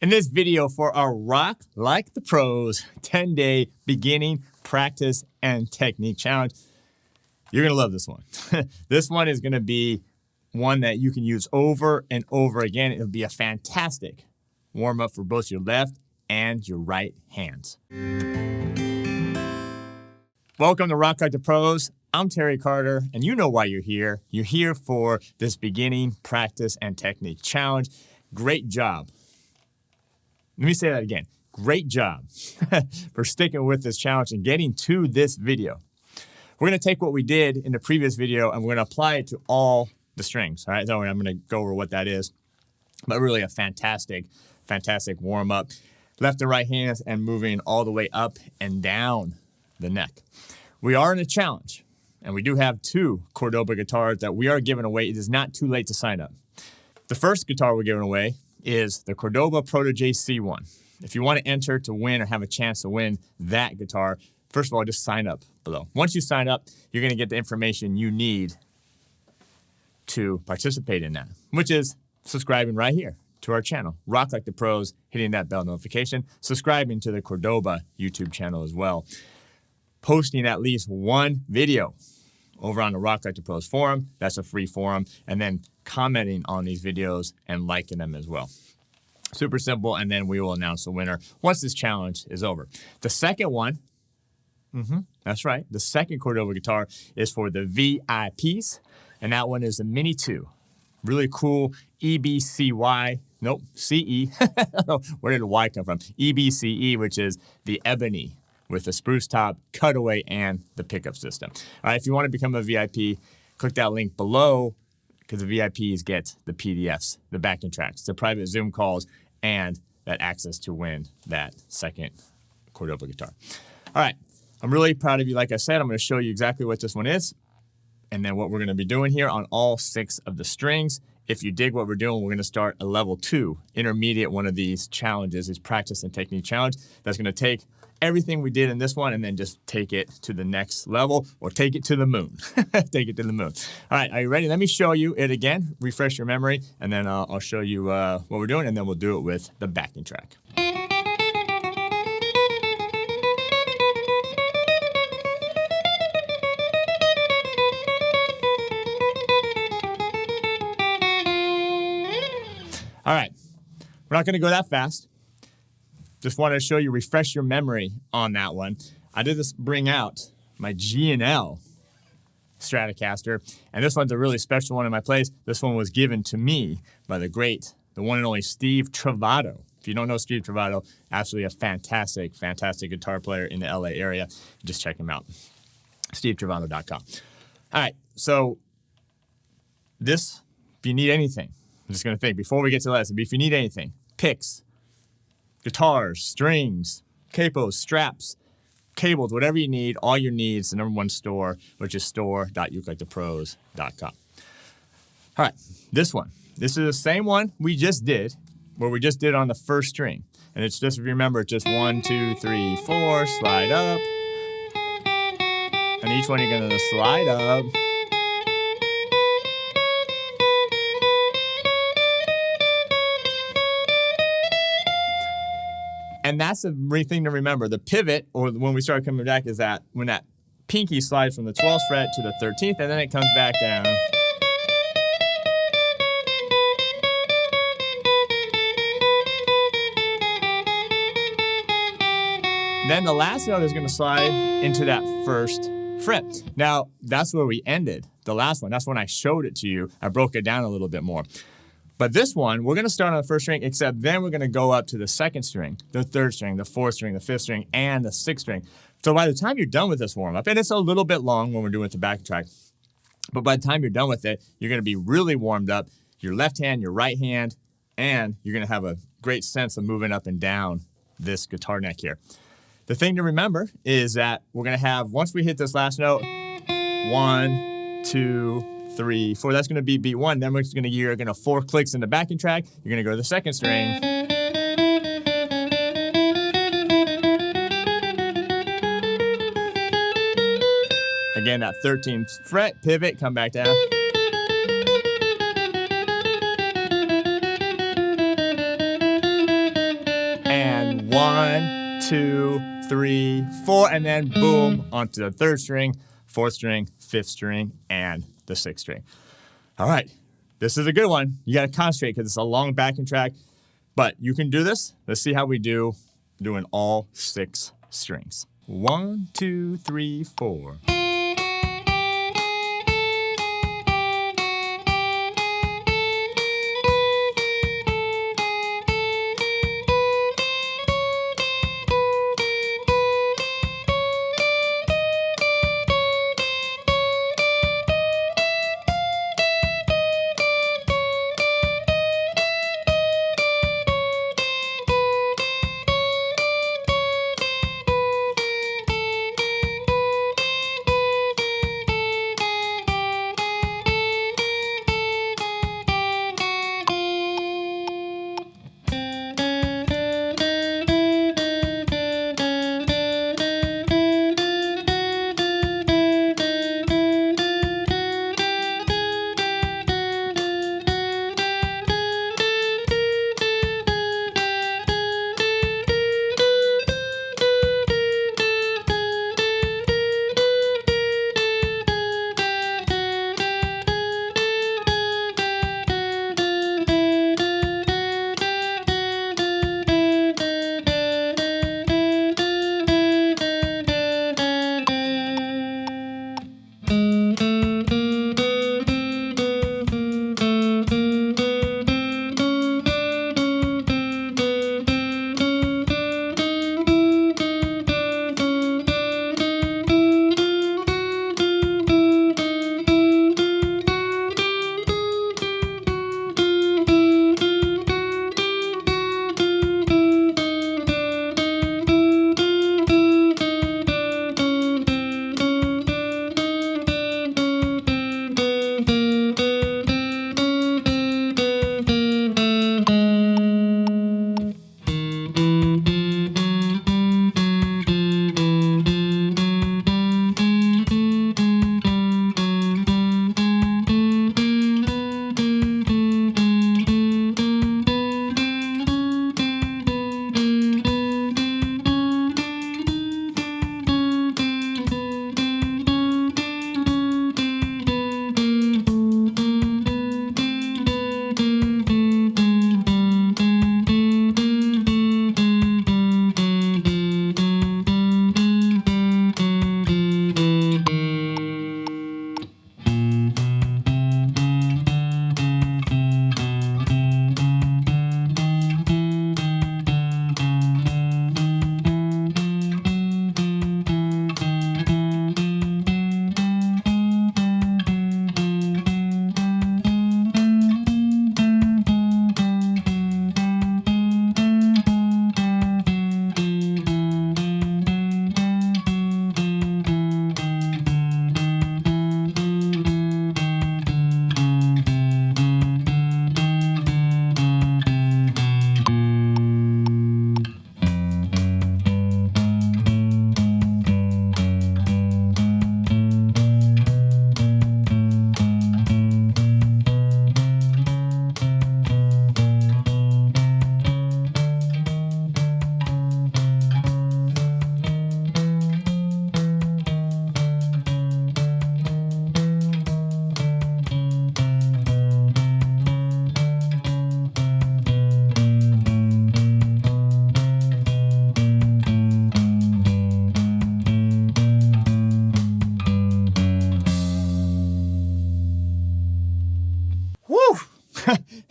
In this video for our Rock Like the Pros 10-day beginning, practice, and technique challenge, you're going to love this one. This one is going to be one that you can use over and over again. It'll be a fantastic warm-up for both your left and your right hands. Welcome to Rock Like the Pros. I'm Terry Carter, and you know why you're here. You're here for this beginning, practice, and technique challenge. Great job. Let me say that again. Great job for sticking with this challenge and getting to this video. We're going to take what we did in the previous video and we're going to apply it to all the strings. All right, so I'm going to go over what that is. But really a fantastic warm-up. Left and right hands and moving all the way up and down the neck. We are in a challenge, and we do have 2 Cordoba guitars that we are giving away. It is not too late to sign up. The first guitar we're giving away is the Cordoba Protege C1. If you want to enter to win or have a chance to win that guitar, first of all, just sign up below. Once you sign up, you're going to get the information you need to participate in that, which is subscribing right here to our channel, Rock Like the Pros, hitting that bell notification, subscribing to the Cordoba YouTube channel as well, posting at least one video over on the Rock Like the Pros forum. That's a free forum. And then commenting on these videos and liking them as well. Super simple. And then we will announce the winner once this challenge is over. The second one, that's right. The second Cordoba guitar is for the VIPs. And that one is the Mini 2. Really cool EBCY. Nope, CE. Where did the Y come from? EBCE, which is the ebony with the spruce top, cutaway, and the pickup system. All right, if you want to become a VIP, click that link below because the VIPs get the PDFs, the backing tracks, the private Zoom calls, and that access to win that second Cordoba guitar. All right, I'm really proud of you. Like I said, I'm going to show you exactly what this one is and then what we're going to be doing here on all 6 of the strings. If you dig what we're doing, we're going to start a level 2 intermediate one of these challenges, this practice and technique challenge that's going to take everything we did in this one and then just take it to the next level or take it to the moon. Take it to the moon. All right, are you ready? Let me show you it again, refresh your memory, and then I'll show you what we're doing, and then we'll do it with the backing track. All right, we're not going to go that fast. Just wanted to show you, refresh your memory on that one. I did this bring out my G&L Stratocaster, and this one's a really special one in my place. This one was given to me by the one and only Steve Travato. If you don't know Steve Travato, absolutely a fantastic guitar player in the LA area. Just check him out, stevetravato.com. All right, so this, if you need anything, I'm just going to think, before we get to the lesson, if you need anything, picks, guitars, strings, capos, straps, cables, whatever you need, all your needs, the #1 store, which is store.ukulekethepros.com. All right, this one. This is the same one we just did, where we just did on the first string. And it's just, if you remember, it's just 1, 2, 3, 4, slide up. And each one you're going to slide up. And that's the thing to remember. The pivot, or when we start coming back, is that when that pinky slides from the 12th fret to the 13th, and then it comes back down. Then the last note is going to slide into that first fret. Now, that's where we ended the last one. That's when I showed it to you. I broke it down a little bit more. But this one, we're going to start on the first string, except then we're going to go up to the second string, the third string, the fourth string, the fifth string, and the 6th string. So by the time you're done with this warm-up, and it's a little bit long when we're doing it the backing track, but by the time you're done with it, you're going to be really warmed up, your left hand, your right hand, and you're going to have a great sense of moving up and down this guitar neck here. The thing to remember is that we're going to have, once we hit this last note, 1, 2, 3, 4. That's going to be beat 1. Then you're going to 4 clicks in the backing track. You're going to go to the second string. Again, that 13th fret, pivot, come back down. 1, 2, 3, 4, and then boom, onto the 3rd string, 4th string, 5th string, and the 6th string. All right, this is a good one. You got to concentrate because it's a long backing track, but you can do this. Let's see how we do doing all 6 strings. 1, 2, 3, 4.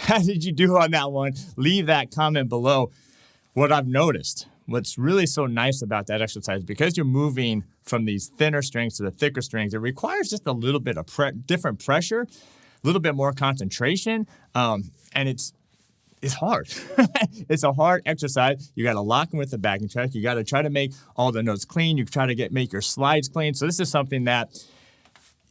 How did you do on that one? Leave that comment below. What I've noticed, what's really so nice about that exercise, because you're moving from these thinner strings to the thicker strings, it requires just a little bit of different pressure, a little bit more concentration, and it's hard. It's a hard exercise. You got to lock in with the backing track. You got to try to make all the notes clean. You try to make your slides clean. So this is something that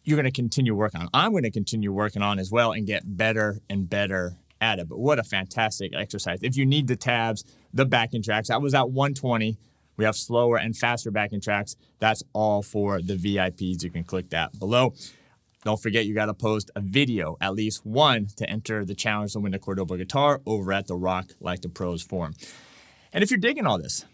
you're going to continue working on. I'm going to continue working on as well and get better and better at it. But what a fantastic exercise. If you need the tabs, the backing tracks, I was at 120. We have slower and faster backing tracks. That's all for the VIPs. You can click that below. Don't forget, you got to post a video, at least one, to enter the challenge to win the Cordoba guitar over at the Rock Like the Pros forum. And if you're digging all this,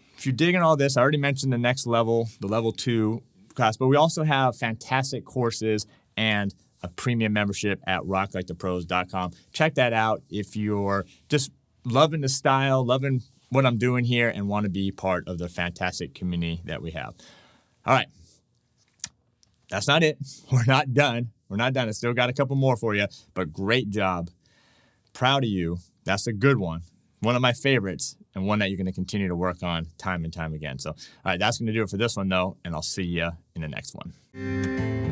I already mentioned the next level, the level 2 class, but we also have fantastic courses and a premium membership at rocklikethepros.com. Check that out if you're just loving the style, loving what I'm doing here, and want to be part of the fantastic community that we have. All right. That's not it. We're not done. I still got a couple more for you, but great job. Proud of you. That's a good one. One of my favorites, and one that you're going to continue to work on time and time again. So, all right, that's going to do it for this one, though, and I'll see you in the next one.